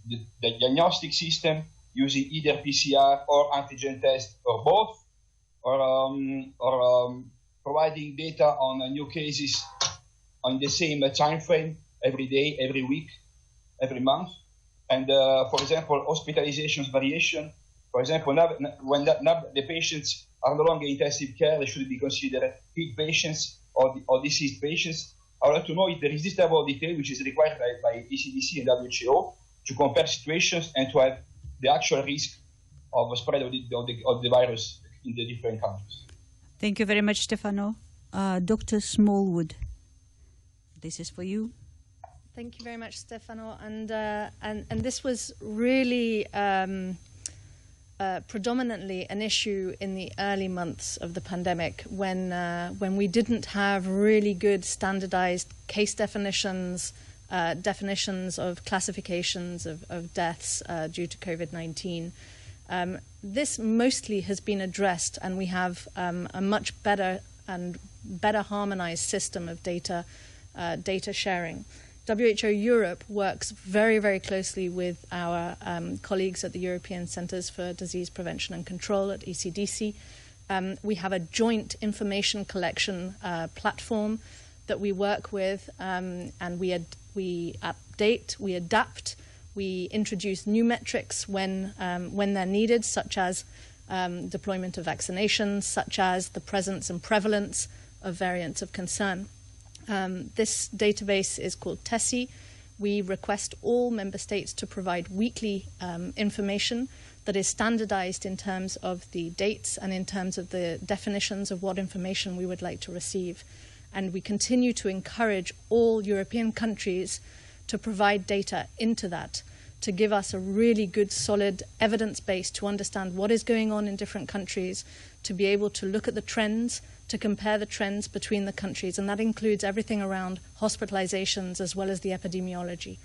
diagnostic system, using either PCR or antigen test or both, or providing data on new cases on the same time frame, every day, every week, every month. And for example, hospitalizations variation. For example, when the patients are no longer in intensive care, they should be considered sick patients or deceased patients. I would like to know if there is this level of detail which is required by ECDC and WHO to compare situations and to have the actual risk of spread of the virus in the different countries. Thank you very much, Stefano. Dr. Smallwood, this is for you. Thank you very much, Stefano. And this was really predominantly an issue in the early months of the pandemic, when we didn't have really good standardized case definitions, definitions of classifications of deaths due to COVID-19. This mostly has been addressed, and we have a much better harmonized system of data sharing. WHO Europe works very, very closely with our colleagues at the European Centres for Disease Prevention and Control at ECDC. We have a joint information collection platform that we work with, and we update, we adapt, we introduce new metrics when they're needed, such as deployment of vaccinations, such as the presence and prevalence of variants of concern. This database is called TESI. We request all member states to provide weekly information that is standardized in terms of the dates and in terms of the definitions of what information we would like to receive. And we continue to encourage all European countries to provide data into that, to give us a really good, solid evidence base to understand what is going on in different countries, to be able to look at the trends, to compare the trends between the countries, and that includes everything around hospitalizations as well as the epidemiology.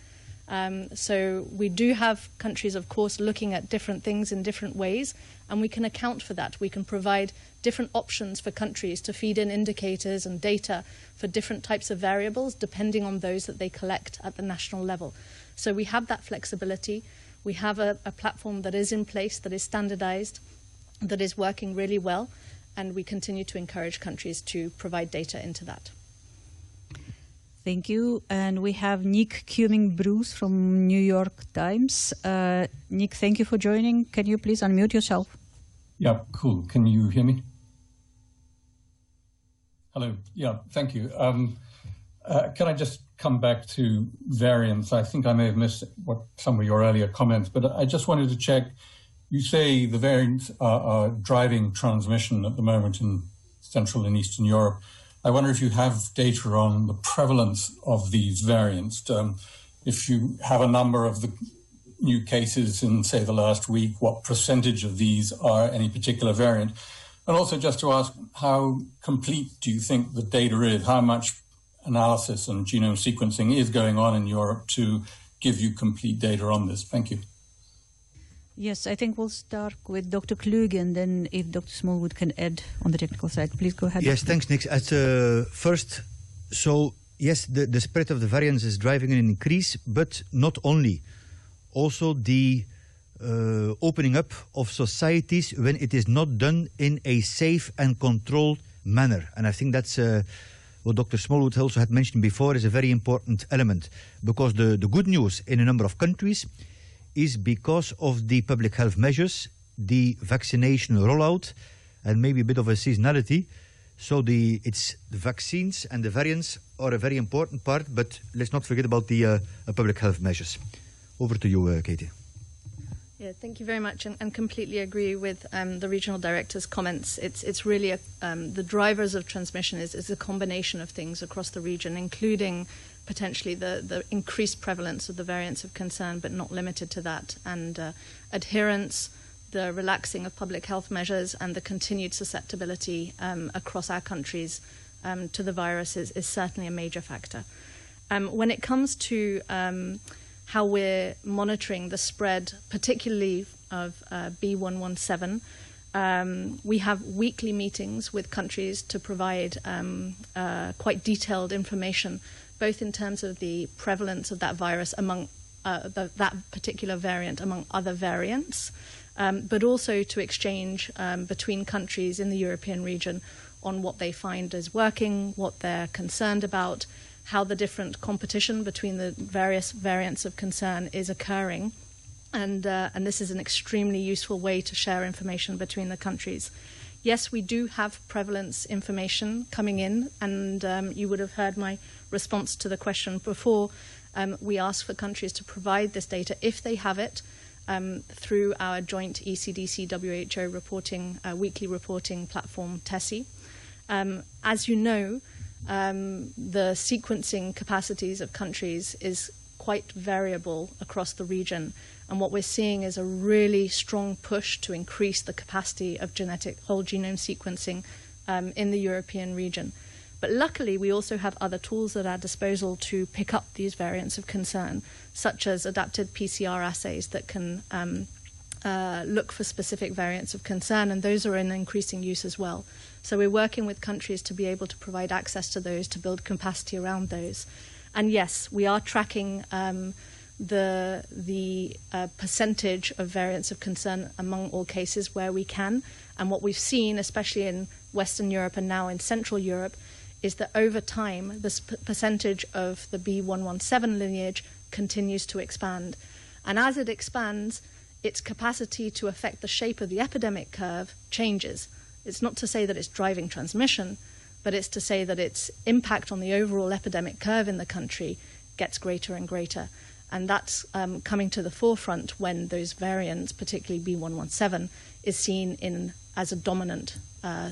So we do have countries, of course, looking at different things in different ways, and we can account for that. We can provide different options for countries to feed in indicators and data for different types of variables, depending on those that they collect at the national level. So we have that flexibility. We have a platform that is in place, that is standardized, that is working really well, and we continue to encourage countries to provide data into that. Thank you. And we have Nick Cumming-Bruce from New York Times. Nick, thank you for joining. Can you please unmute yourself? Yeah, cool. Can you hear me? Hello. Yeah, thank you. Can I just come back to variants? I think I may have missed some of your earlier comments, but I just wanted to check. You say the variants are driving transmission at the moment in Central and Eastern Europe. I wonder if you have data on the prevalence of these variants. If you have a number of the new cases in, say, the last week, what percentage of these are any particular variant? And also just to ask, how complete do you think the data is? How much analysis and genome sequencing is going on in Europe to give you complete data on this? Thank you. Yes, I think we'll start with Dr. Kluge, and then if Dr. Smallwood can add on the technical side. Please go ahead. Yes, thanks, Nick. First, so yes, the spread of the variants is driving an increase, but not only. Also the opening up of societies when it is not done in a safe and controlled manner. And I think that's what Dr. Smallwood also had mentioned before is a very important element, because the good news in a number of countries is because of the public health measures, the vaccination rollout, and maybe a bit of a seasonality. So the vaccines and the variants are a very important part, but let's not forget about the public health measures. Over to you, Katie. Yeah, thank you very much, and completely agree with the regional director's comments. It's really the drivers of transmission is a combination of things across the region, including potentially the increased prevalence of the variants of concern, but not limited to that, and adherence, the relaxing of public health measures, and the continued susceptibility across our countries to the virus is certainly a major factor. When it comes to how we're monitoring the spread, particularly of B117. We have weekly meetings with countries to provide quite detailed information, both in terms of the prevalence of that virus among that particular variant among other variants, but also to exchange between countries in the European region on what they find is working, what they're concerned about, how the different competition between the various variants of concern is occurring. And this is an extremely useful way to share information between the countries. Yes, we do have prevalence information coming in, and you would have heard my response to the question before. We ask for countries to provide this data if they have it through our joint ECDC-WHO reporting, weekly reporting platform, TESI. As you know, the sequencing capacities of countries is quite variable across the region. And what we're seeing is a really strong push to increase the capacity of genetic whole genome sequencing in the European region. But luckily, we also have other tools at our disposal to pick up these variants of concern, such as adapted PCR assays that can look for specific variants of concern, and those are in increasing use as well. So we're working with countries to be able to provide access to those, to build capacity around those. And yes, we are tracking the percentage of variants of concern among all cases where we can. And what we've seen, especially in Western Europe and now in Central Europe, is that over time, the percentage of the B117 lineage continues to expand. And as it expands, its capacity to affect the shape of the epidemic curve changes. It's not to say that it's driving transmission, but it's to say that its impact on the overall epidemic curve in the country gets greater and greater. And that's coming to the forefront when those variants, particularly B117, is seen as a dominant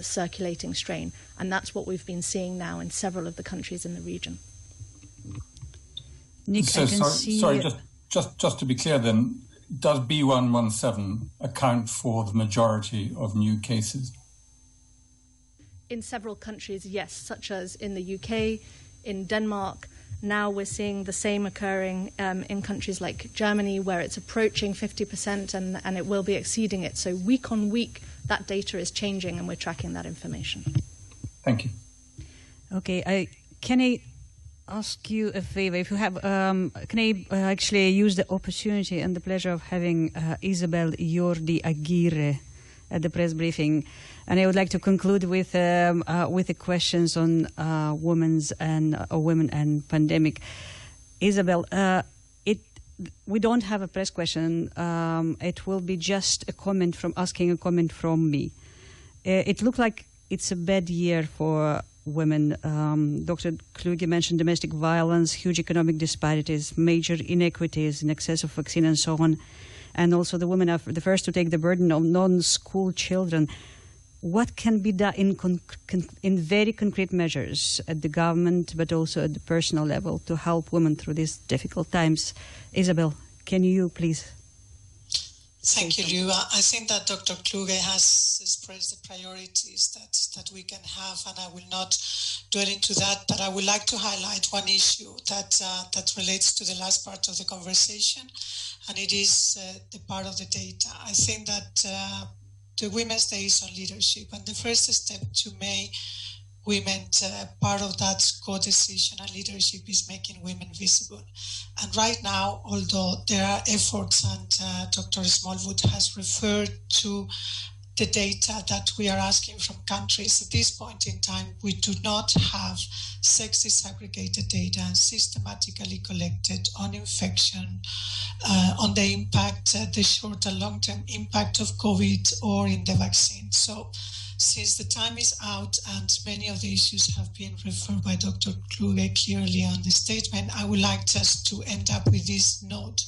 circulating strain. And that's what we've been seeing now in several of the countries in the region. Nick, so, sorry, just to be clear then, does B117 account for the majority of new cases? In several countries, yes, such as in the UK, in Denmark. Now we're seeing the same occurring in countries like Germany, where it's approaching 50% and it will be exceeding it. So week on week, that data is changing and we're tracking that information. Thank you. Okay, can I ask you a favor? If you have, can I actually use the opportunity and the pleasure of having Isabel Jordi Aguirre at the press briefing, and I would like to conclude with the questions on women and pandemic. Isabel, we don't have a press question. It will be just asking a comment from me. It looked like it's a bad year for women. Dr. Kluge mentioned domestic violence, huge economic disparities, major inequities in access of vaccine and so on. And also the women are the first to take the burden of non-school children. What can be done in very concrete measures at the government, but also at the personal level, to help women through these difficult times? Isabel, can you please? Thank you, Liu. I think that Dr. Kluge has expressed the priorities that we can have, and I will not dwell into that, but I would like to highlight one issue that relates to the last part of the conversation, and it is the part of the data. I think that the Women's Day is on leadership, and the first step to make women part of that co-decision and leadership is making women visible. And right now, although there are efforts, and Dr. Smallwood has referred to the data that we are asking from countries, at this point in time, we do not have sex disaggregated data systematically collected on infection, on the impact, the short and long-term impact of COVID or in the vaccine. So since the time is out and many of the issues have been referred by Dr. Kluge clearly on the statement, I would like just to end up with this note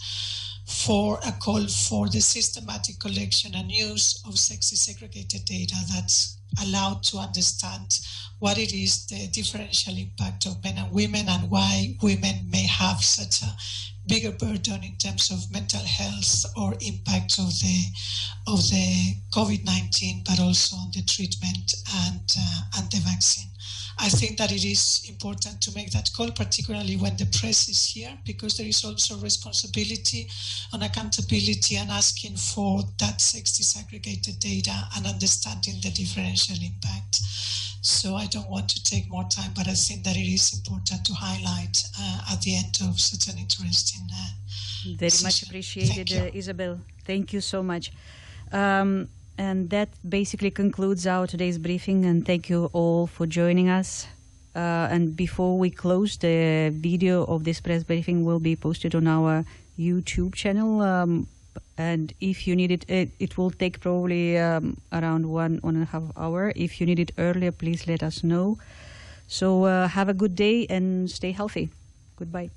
for a call for the systematic collection and use of sex segregated data that's allowed to understand what it is, the differential impact of men and women, and why women may have such a bigger burden in terms of mental health or impact of the COVID-19, but also on the treatment and the vaccine. I think that it is important to make that call, particularly when the press is here, because there is also responsibility on accountability and asking for that sex disaggregated data and understanding the differential impact. So I don't want to take more time, but I think that it is important to highlight at the end of such an interesting Very session. much appreciated, Isabel. Thank you so much. And that basically concludes our today's briefing, and thank you all for joining us. And before we close, the video of this press briefing will be posted on our YouTube channel. And if you need it, it will take probably around 1.5 hours. If you need it earlier, please let us know. So have a good day and stay healthy. Goodbye.